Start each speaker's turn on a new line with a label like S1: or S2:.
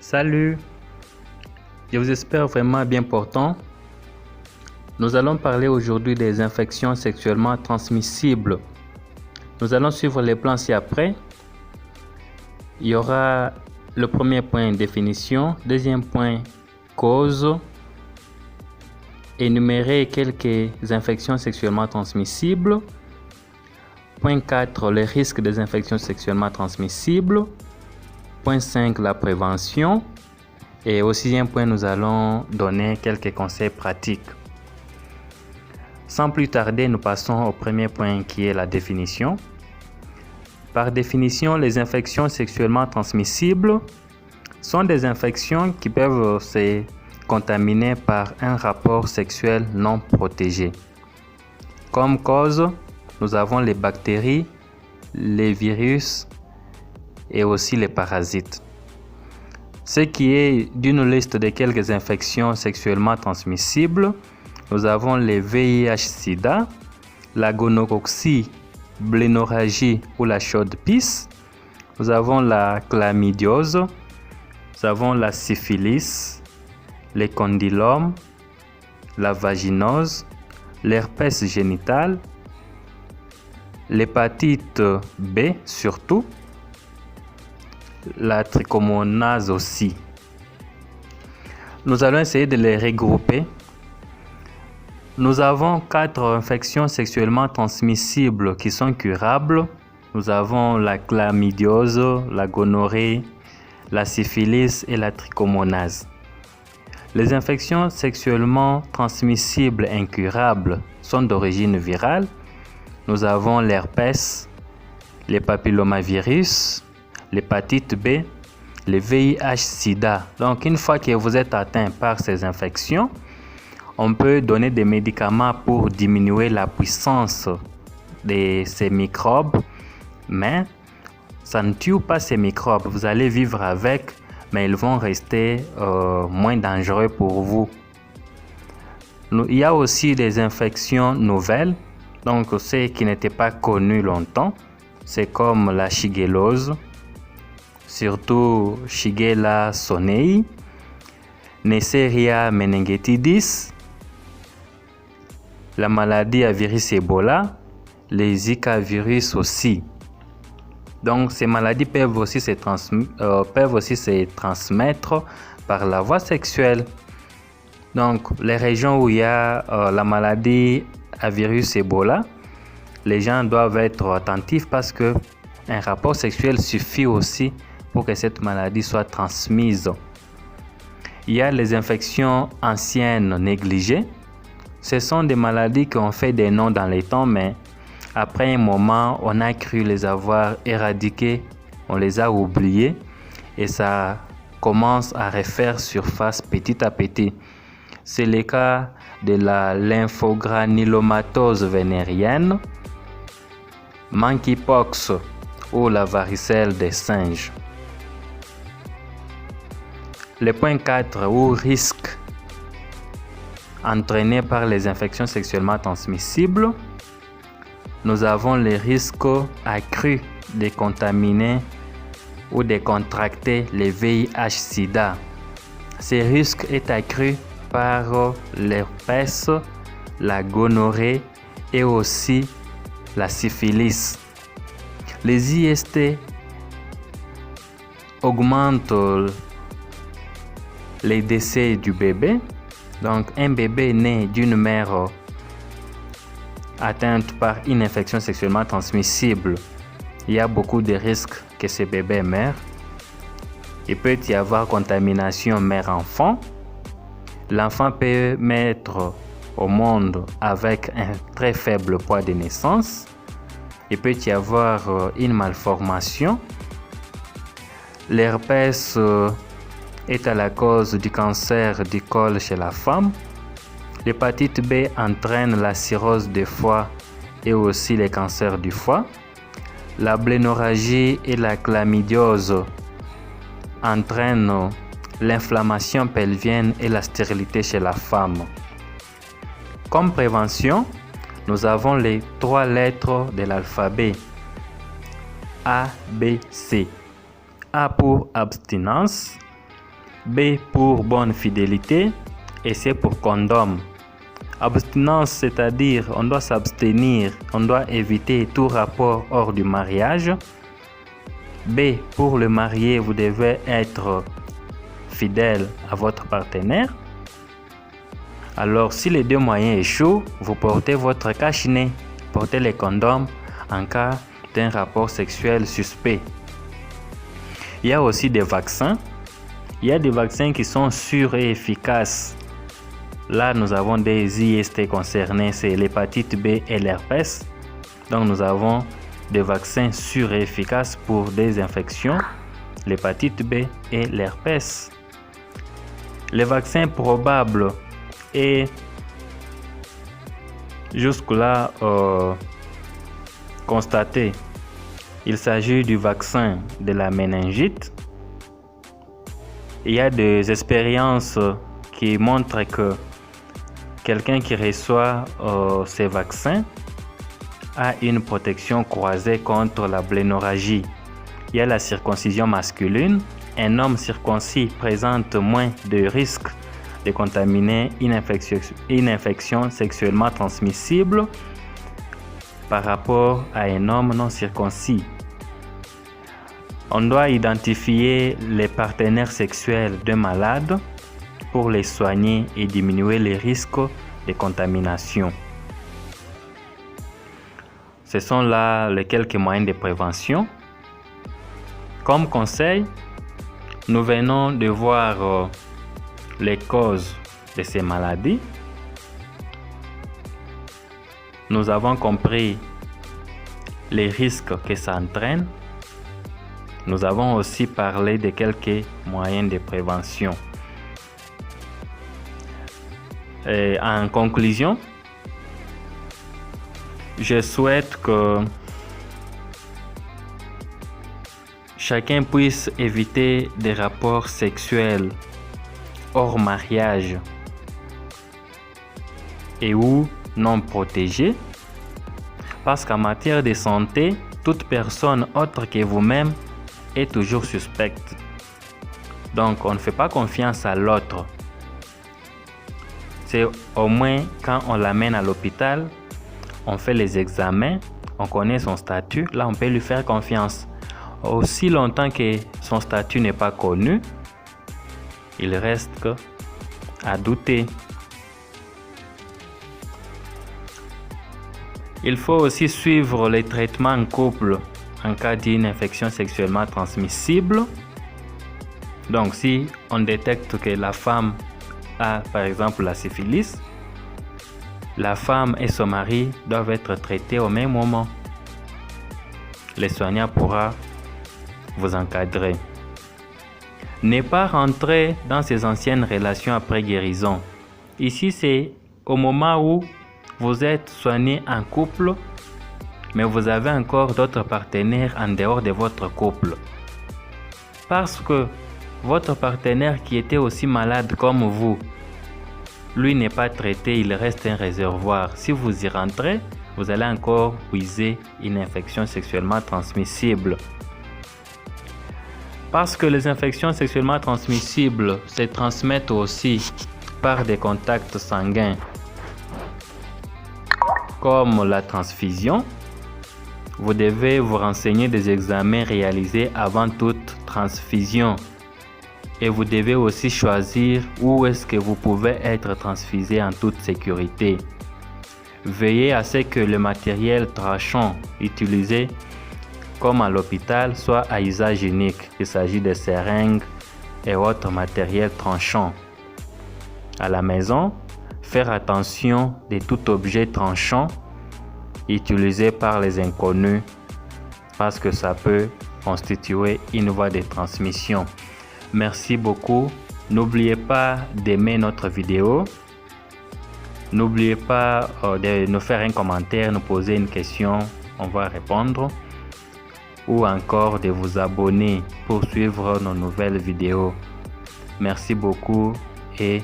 S1: Salut, je vous espère vraiment bien portant. Nous allons parler aujourd'hui des infections sexuellement transmissibles. Nous allons suivre les plans ci-après. Il y aura le premier point définition, deuxième point cause, énumérer quelques infections sexuellement transmissibles. Point 4, les risques des infections sexuellement transmissibles. Point 5, la prévention. Et au sixième point, nous allons donner quelques conseils pratiques. Sans plus tarder, nous passons au premier point qui est la définition. Par définition, les infections sexuellement transmissibles sont des infections qui peuvent se contaminer par un rapport sexuel non protégé. Comme cause, nous avons les bactéries, les virus et aussi les parasites. Ce qui est d'une liste de quelques infections sexuellement transmissibles, nous avons les VIH-Sida, la gonorrhée, blénorragie ou la chaude pisse, nous avons la chlamydiose, nous avons la syphilis, les condylomes, la vaginose, l'herpès génital, l'hépatite B surtout, la trichomonase aussi. Nous allons essayer de les regrouper. Nous avons 4 infections sexuellement transmissibles qui sont curables. Nous avons la chlamydiose, la gonorrhée, la syphilis et la trichomonase. Les infections sexuellement transmissibles incurables sont d'origine virale. Nous avons l'herpès, les papillomavirus, l'hépatite B, le VIH-Sida. Donc, une fois que vous êtes atteint par ces infections, on peut donner des médicaments pour diminuer la puissance de ces microbes, mais ça ne tue pas ces microbes. Vous allez vivre avec, mais ils vont rester moins dangereux pour vous. Il y a aussi des infections nouvelles, donc ceux qui n'étaient pas connus longtemps. C'est comme la shigellose, surtout Shigella sonnei, Neisseria meningitidis, la maladie à virus Ebola, les Zika virus aussi. Donc ces maladies peuvent aussi se transmettre par la voie sexuelle. Donc les régions où il y a la maladie à virus Ebola, les gens doivent être attentifs parce que un rapport sexuel suffit aussi pour que cette maladie soit transmise. Il y a les infections anciennes négligées. Ce sont des maladies qui ont fait des noms dans les temps, mais après un moment, on a cru les avoir éradiquées, on les a oubliées et ça commence à refaire surface petit à petit. C'est le cas de la lymphogranulomatose vénérienne, monkeypox ou la varicelle des singes. Le point 4 ou risque entraîné par les infections sexuellement transmissibles, nous avons les risques accrus de contaminer ou de contracter le VIH-Sida. Ce risque est accru par l'herpès, la gonorrhée et aussi la syphilis. Les IST augmentent les décès du bébé. Donc un bébé né d'une mère atteinte par une infection sexuellement transmissible, il y a beaucoup de risques que ce bébé meure. Il peut y avoir contamination mère-enfant. L'enfant peut mettre au monde avec un très faible poids de naissance. Il peut y avoir une malformation. L'herpès est à la cause du cancer du col chez la femme. L'hépatite B entraîne la cirrhose du foie et aussi les cancers du foie. La blénorragie et la chlamydiose entraînent l'inflammation pelvienne et la stérilité chez la femme. Comme prévention, nous avons les 3 lettres de l'alphabet A, B, C. A pour abstinence, B pour bonne fidélité et C pour condom. Abstinence, c'est-à-dire on doit s'abstenir, on doit éviter tout rapport hors du mariage. B, pour le marié, vous devez être fidèle à votre partenaire. Alors, si les deux moyens échouent, vous portez votre cache-nez, portez les condoms en cas d'un rapport sexuel suspect. Il y a aussi des vaccins. Il y a des vaccins qui sont sûrs et efficaces. Là, nous avons des IST concernés, c'est l'hépatite B et l'herpès. Donc, nous avons des vaccins sûrs et efficaces pour des infections, l'hépatite B et l'herpès. Les vaccins probables et jusque-là constatés, il s'agit du vaccin de la méningite. Il y a des expériences qui montrent que quelqu'un qui reçoit ces vaccins a une protection croisée contre la blénorragie. Il y a la circoncision masculine. Un homme circoncis présente moins de risques de contaminer une infection sexuellement transmissible par rapport à un homme non circoncis. On doit identifier les partenaires sexuels d'un malade pour les soigner et diminuer les risques de contamination. Ce sont là les quelques moyens de prévention. Comme conseil, nous venons de voir les causes de ces maladies. Nous avons compris les risques que ça entraîne. Nous avons aussi parlé de quelques moyens de prévention. Et en conclusion, je souhaite que chacun puisse éviter des rapports sexuels hors mariage et ou non protégés, parce qu'en matière de santé, toute personne autre que vous-même est toujours suspecte. Donc, on ne fait pas confiance à l'autre. C'est au moins quand on l'amène à l'hôpital, on fait les examens, on connaît son statut, là on peut lui faire confiance. Aussi longtemps que son statut n'est pas connu, il reste à douter. Il faut aussi suivre les traitements en couple en cas d'une infection sexuellement transmissible. Donc si on détecte que la femme a par exemple la syphilis, la femme et son mari doivent être traités au même moment. Le soignant pourra vous encadrer. Ne pas rentrer dans ces anciennes relations après guérison. Ici, c'est au moment où vous êtes soigné en couple, mais vous avez encore d'autres partenaires en dehors de votre couple. Parce que votre partenaire qui était aussi malade comme vous, lui n'est pas traité, il reste un réservoir. Si vous y rentrez, vous allez encore puiser une infection sexuellement transmissible. Parce que les infections sexuellement transmissibles se transmettent aussi par des contacts sanguins, comme la transfusion, vous devez vous renseigner des examens réalisés avant toute transfusion. Et vous devez aussi choisir où est-ce que vous pouvez être transfusé en toute sécurité. Veillez à ce que le matériel tranchant utilisé comme à l'hôpital soit à usage unique. Il s'agit de seringues et autres matériels tranchants. À la maison, faire attention de tout objet tranchant utilisé par les inconnus parce que ça peut constituer une voie de transmission. Merci beaucoup. N'oubliez pas d'aimer notre vidéo. N'oubliez pas de nous faire un commentaire, nous poser une question, on va répondre. Ou encore de vous abonner pour suivre nos nouvelles vidéos. Merci beaucoup et